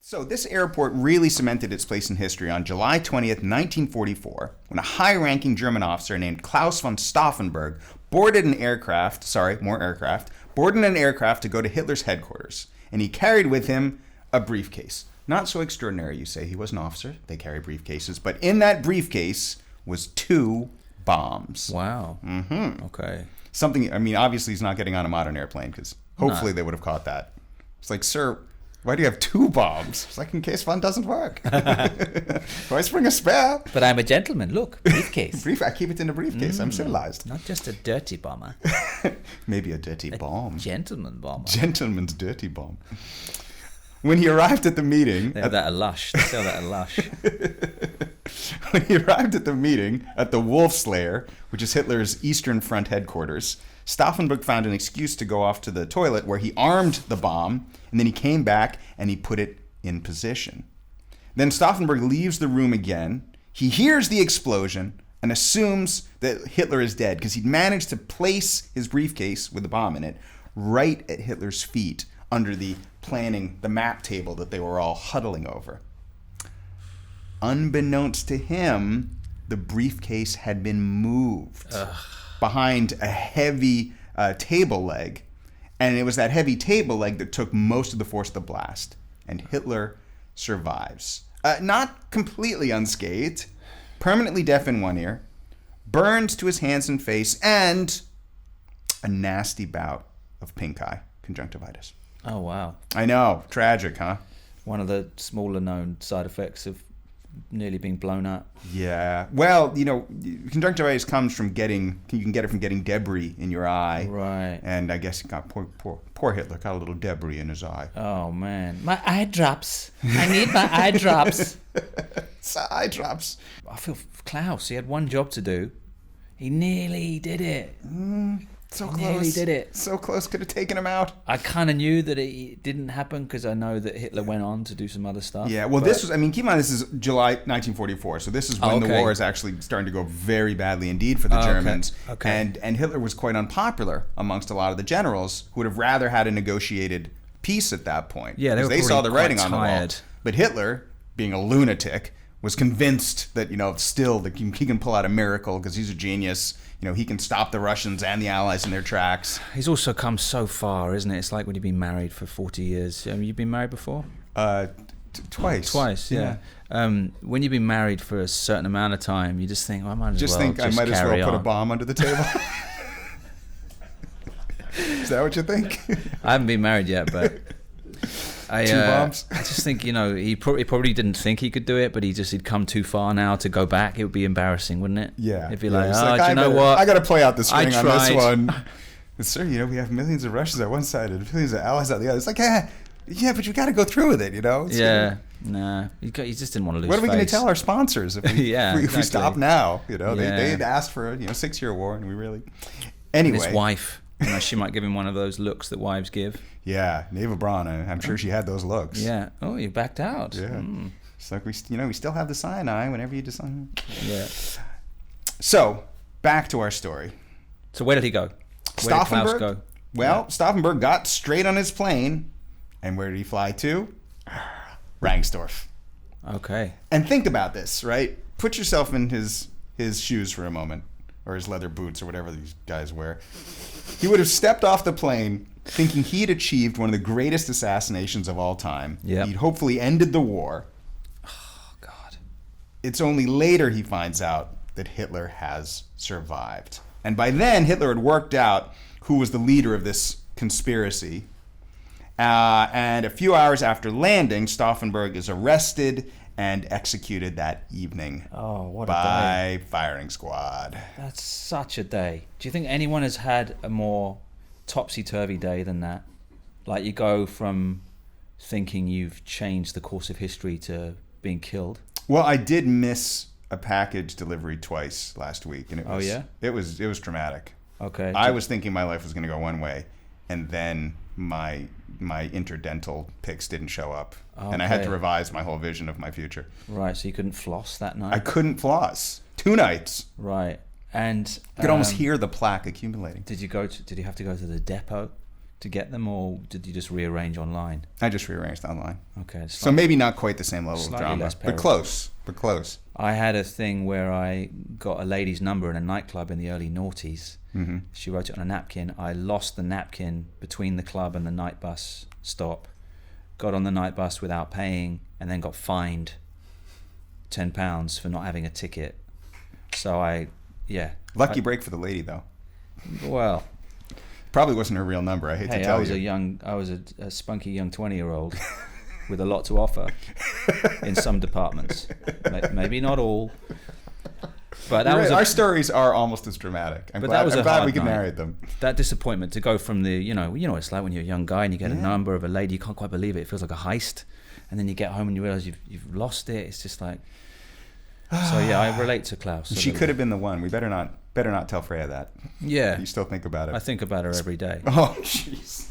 So this airport really cemented its place in history on July 20th, 1944, when a high-ranking German officer named Klaus von Stauffenberg boarded an aircraft to go to Hitler's headquarters. And he carried with him a briefcase. Not so extraordinary, you say. He was an officer. They carry briefcases. But in that briefcase was 2 bombs. Wow. Mm-hmm. Okay. Something, I mean, obviously he's not getting on a modern airplane because hopefully they would have caught that. It's like, sir, why do you have 2 bombs? It's like, in case one doesn't work. Always bring a spare. But I'm a gentleman. Look, briefcase. I keep it in a briefcase. I'm civilized. Not just a dirty bomber. Maybe a dirty bomb. Gentleman bomber. Gentleman's dirty bomb. When he arrived at the meeting... They have that at Lush. They sell that at Lush. When he arrived at the meeting at the Wolf's Lair, which is Hitler's Eastern Front headquarters, Stauffenberg found an excuse to go off to the toilet where he armed the bomb, and then he came back and he put it in position. Then Stauffenberg leaves the room again. He hears the explosion and assumes that Hitler is dead because he'd managed to place his briefcase with the bomb in it right at Hitler's feet under the map table that they were all huddling over. Unbeknownst to him, the briefcase had been moved behind a heavy table leg. And it was that heavy table leg that took most of the force of the blast. And Hitler survives. Not completely unscathed, permanently deaf in one ear, burns to his hands and face, and a nasty bout of pink eye conjunctivitis. Oh, wow. I know. Tragic, huh? One of the smaller known side effects of nearly being blown up. Yeah. Well, conjunctivitis comes from you can get it from getting debris in your eye. Right. And I guess poor Hitler got a little debris in his eye. Oh, man. My eye drops. I need my eye drops. It's eye drops. I feel for Klaus. He had one job to do. He nearly did it. So He close. nearly did it. So close, could have taken him out. I kind of knew that it didn't happen because I know that Hitler went on to do some other stuff. Yeah, well, keep in mind, this is July 1944, so this is when the war is actually starting to go very badly indeed for the Germans. Okay. And Hitler was quite unpopular amongst a lot of the generals who would have rather had a negotiated peace at that point. Yeah, they saw the writing on the wall. But Hitler, being a lunatic, was convinced that, still that he can pull out a miracle because he's a genius. He can stop the Russians and the Allies in their tracks. He's also come so far, isn't it? It's like when you've been married for 40 years. You've been married before? Twice. Twice, yeah. When you've been married for a certain amount of time, you just think, I might as well put a bomb under the table. Is that what you think? I haven't been married yet, but... 2 bombs? I just think, he probably didn't think he could do it, but he'd come too far now to go back. It would be embarrassing, wouldn't it? Yeah. It'd be do you know what? I got to play out the string on this one. But sir, we have millions of Russians on one side and millions of Allies on the other. It's like, yeah, but you got to go through with it, Nah. You just didn't want to lose What are we going to tell our sponsors if we stop now? They had asked for a 6-year war, and we really... Anyway. And his wife... she might give him one of those looks that wives give. Yeah, Neva Braun. I'm sure she had those looks. Yeah. Oh, you backed out. Yeah. It's like we still have the cyanide whenever you decide. Yeah. So back to our story. So where did he go? Where did Klaus go? Well, Stauffenberg got straight on his plane, and where did he fly to? Rangsdorf. Okay. And think about this, right? Put yourself in his shoes for a moment, or his leather boots, or whatever these guys wear. He would have stepped off the plane thinking he'd achieved one of the greatest assassinations of all time. Yep. He'd hopefully ended the war. Oh, God. It's only later he finds out that Hitler has survived. And by then, Hitler had worked out who was the leader of this conspiracy. And a few hours after landing, Stauffenberg is arrested and executed that evening. Oh, what a day. By firing squad. That's such a day. Do you think anyone has had a more topsy-turvy day than that? Like, you go from thinking you've changed the course of history to being killed. Well, I did miss a package delivery twice last week, and it was traumatic. Okay. I was thinking my life was going to go one way, and then my interdental picks didn't show up. Okay. And I had to revise my whole vision of my future. Right, so you couldn't floss that night? I couldn't floss. 2 nights. Right. And you could almost hear the plaque accumulating. Did you have to go to the depot? to get them, or did you just rearrange online? I just rearranged online. Okay. So maybe not quite the same level of slightly drama, less but close. But close. I had a thing where I got a lady's number in a nightclub in the early noughties. Mm-hmm. She wrote it on a napkin. I lost the napkin between the club and the night bus stop. Got on the night bus without paying, and then got fined £10 for not having a ticket. So Lucky break for the lady, though. Well, probably wasn't her real number. I hate to tell you. I was a spunky young 20-year-old with a lot to offer in some departments. Maybe not all. But that was our stories are almost as dramatic. I'm glad we could narrate them. That disappointment to go from the, you know what it's like when you're a young guy and you get a number of a lady, you can't quite believe it. It feels like a heist. And then you get home and you realize you've lost it. It's just like, so yeah, I relate to Klaus. She could have been the one. We better not tell Freya that. Yeah. You still think about it. I think about her every day. Oh, jeez.